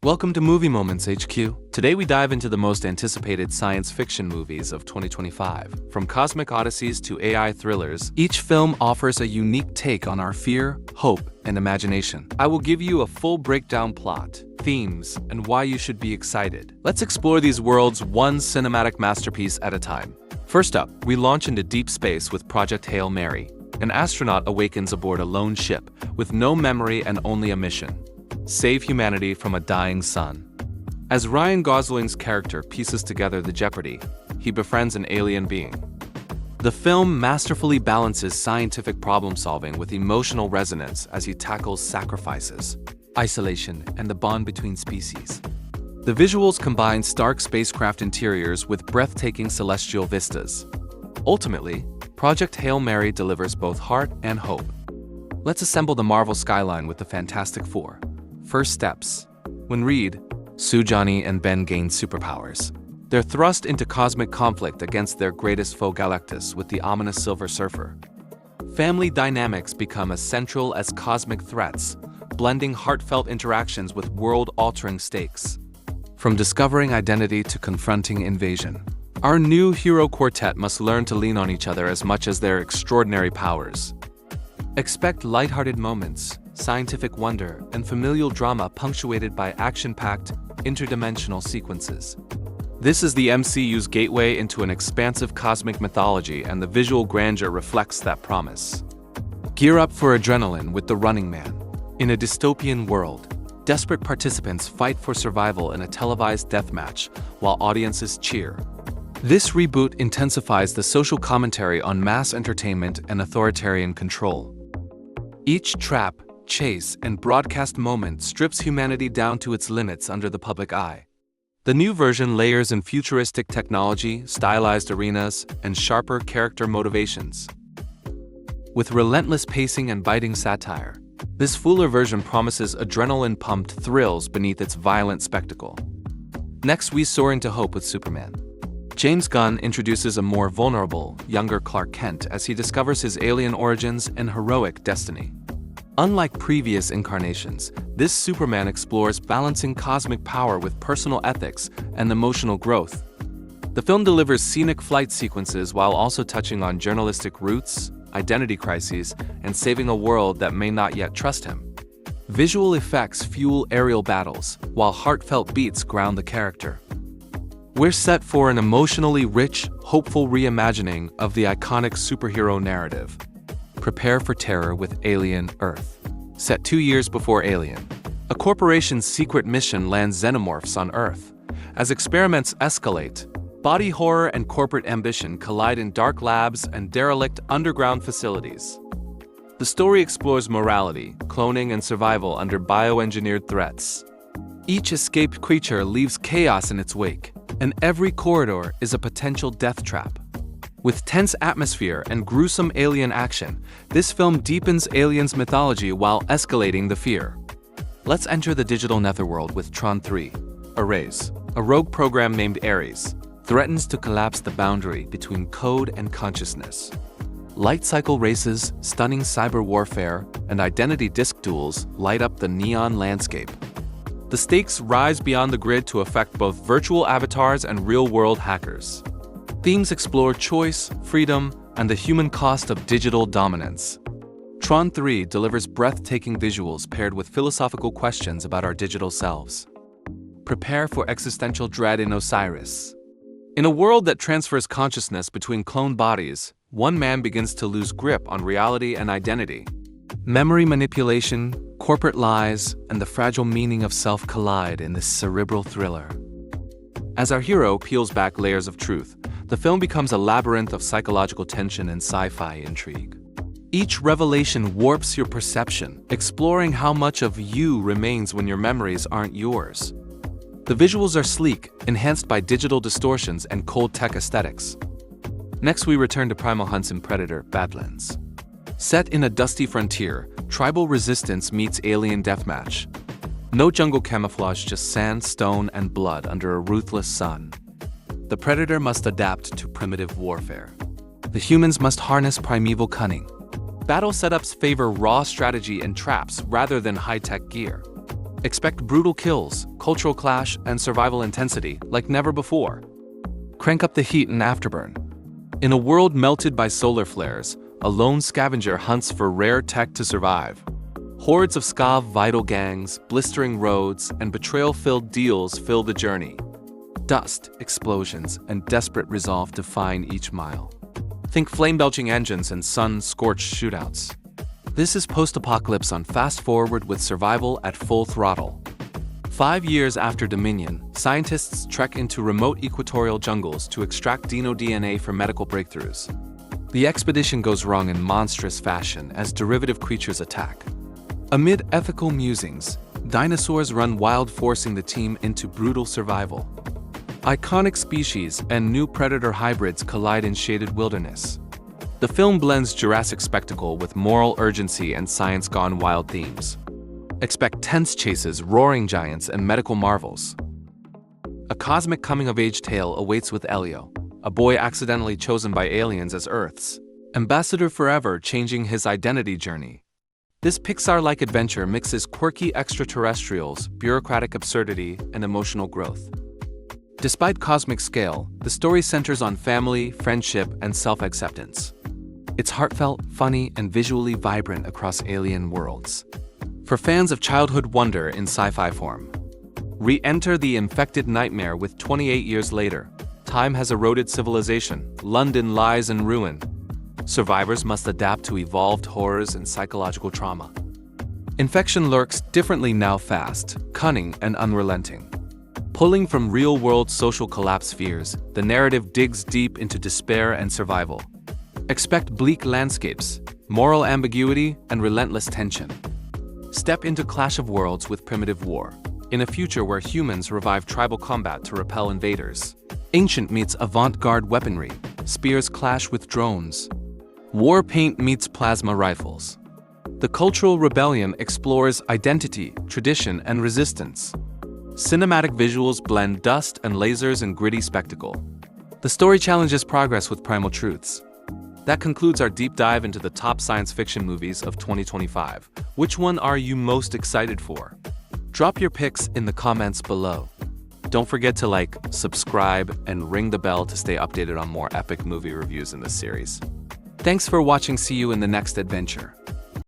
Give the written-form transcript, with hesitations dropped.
Welcome to Movie Moments HQ. Today we dive into the most anticipated science fiction movies of 2025. From cosmic odysseys to AI thrillers, each film offers a unique take on our fear, hope, and imagination. I will give you a full breakdown plot, themes, and why you should be excited. Let's explore these worlds one cinematic masterpiece at a time. First up, we launch into deep space with Project Hail Mary. An astronaut awakens aboard a lone ship with no memory and only a mission: save humanity from a dying sun. As Ryan Gosling's character pieces together the jeopardy, he befriends an alien being. The film masterfully balances scientific problem-solving with emotional resonance as he tackles sacrifices, isolation, and the bond between species. The visuals combine stark spacecraft interiors with breathtaking celestial vistas. Ultimately, Project Hail Mary delivers both heart and hope. Let's assemble the Marvel skyline with the Fantastic Four. First steps. When Reed, Sujani, and Ben gain superpowers, they're thrust into cosmic conflict against their greatest foe Galactus with the ominous Silver Surfer. Family dynamics become as central as cosmic threats, blending heartfelt interactions with world-altering stakes. From discovering identity to confronting invasion, our new hero quartet must learn to lean on each other as much as their extraordinary powers. Expect lighthearted moments, scientific wonder, and familial drama punctuated by action-packed, interdimensional sequences. This is the MCU's gateway into an expansive cosmic mythology, and the visual grandeur reflects that promise. Gear up for adrenaline with The Running Man. In a dystopian world, desperate participants fight for survival in a televised deathmatch while audiences cheer. This reboot intensifies the social commentary on mass entertainment and authoritarian control. Each trap, chase, and broadcast moment strips humanity down to its limits under the public eye. The new version layers in futuristic technology, stylized arenas, and sharper character motivations. With relentless pacing and biting satire, this fuller version promises adrenaline-pumped thrills beneath its violent spectacle. Next, we soar into hope with Superman. James Gunn introduces a more vulnerable, younger Clark Kent as he discovers his alien origins and heroic destiny. Unlike previous incarnations, this Superman explores balancing cosmic power with personal ethics and emotional growth. The film delivers scenic flight sequences while also touching on journalistic roots, identity crises, and saving a world that may not yet trust him. Visual effects fuel aerial battles, while heartfelt beats ground the character. We're set for an emotionally rich, hopeful reimagining of the iconic superhero narrative. Prepare for terror with Alien Earth. Set 2 years before Alien, a corporation's secret mission lands xenomorphs on Earth. As experiments escalate, body horror and corporate ambition collide in dark labs and derelict underground facilities. The story explores morality, cloning, and survival under bioengineered threats. Each escaped creature leaves chaos in its wake, and every corridor is a potential death trap. With tense atmosphere and gruesome alien action, this film deepens Aliens mythology while escalating the fear. Let's enter the digital netherworld with TRON 3. Erase, a rogue program named Ares, threatens to collapse the boundary between code and consciousness. Light cycle races, stunning cyber warfare, and identity disc duels light up the neon landscape. The stakes rise beyond the grid to affect both virtual avatars and real-world hackers. Themes explore choice, freedom, and the human cost of digital dominance. TRON 3 delivers breathtaking visuals paired with philosophical questions about our digital selves. Prepare for existential dread in Osiris. In a world that transfers consciousness between cloned bodies, one man begins to lose grip on reality and identity. Memory manipulation, corporate lies, and the fragile meaning of self collide in this cerebral thriller. As our hero peels back layers of truth, the film becomes a labyrinth of psychological tension and sci-fi intrigue. Each revelation warps your perception, exploring how much of you remains when your memories aren't yours. The visuals are sleek, enhanced by digital distortions and cold tech aesthetics. Next, we return to Primal Hunt's Predator, Badlands. Set in a dusty frontier, tribal resistance meets alien deathmatch. No jungle camouflage, just sand, stone, and blood under a ruthless sun. The predator must adapt to primitive warfare. The humans must harness primeval cunning. Battle setups favor raw strategy and traps rather than high-tech gear. Expect brutal kills, cultural clash, and survival intensity like never before. Crank up the heat in Afterburn. In a world melted by solar flares, a lone scavenger hunts for rare tech to survive. Hordes of scav vital gangs, blistering roads, and betrayal-filled deals fill the journey. Dust, explosions, and desperate resolve define each mile. Think flame-belching engines and sun-scorched shootouts. This is post-apocalypse on fast forward with survival at full throttle. 5 years after Dominion, scientists trek into remote equatorial jungles to extract dino DNA for medical breakthroughs. The expedition goes wrong in monstrous fashion as derivative creatures attack. Amid ethical musings, dinosaurs run wild, forcing the team into brutal survival. Iconic species and new predator hybrids collide in shaded wilderness. The film blends Jurassic spectacle with moral urgency and science gone wild themes. Expect tense chases, roaring giants, and medical marvels. A cosmic coming-of-age tale awaits with Elio, a boy accidentally chosen by aliens as Earth's ambassador forever, changing his identity journey. This Pixar-like adventure mixes quirky extraterrestrials, bureaucratic absurdity, and emotional growth. Despite cosmic scale, the story centers on family, friendship, and self-acceptance. It's heartfelt, funny, and visually vibrant across alien worlds. For fans of childhood wonder in sci-fi form, re-enter the infected nightmare with 28 years later. Time has eroded civilization, London lies in ruin. Survivors must adapt to evolved horrors and psychological trauma. Infection lurks differently now, fast, cunning, and unrelenting. Pulling from real-world social collapse fears, the narrative digs deep into despair and survival. Expect bleak landscapes, moral ambiguity, and relentless tension. Step into Clash of Worlds with primitive war, in a future where humans revive tribal combat to repel invaders. Ancient meets avant-garde weaponry, spears clash with drones. War paint meets plasma rifles. The Cultural Rebellion explores identity, tradition, and resistance. Cinematic visuals blend dust and lasers in gritty spectacle. The story challenges progress with primal truths. That concludes our deep dive into the top science fiction movies of 2025. Which one are you most excited for? Drop your picks in the comments below. Don't forget to like, subscribe, and ring the bell to stay updated on more epic movie reviews in this series. Thanks for watching. See you in the next adventure.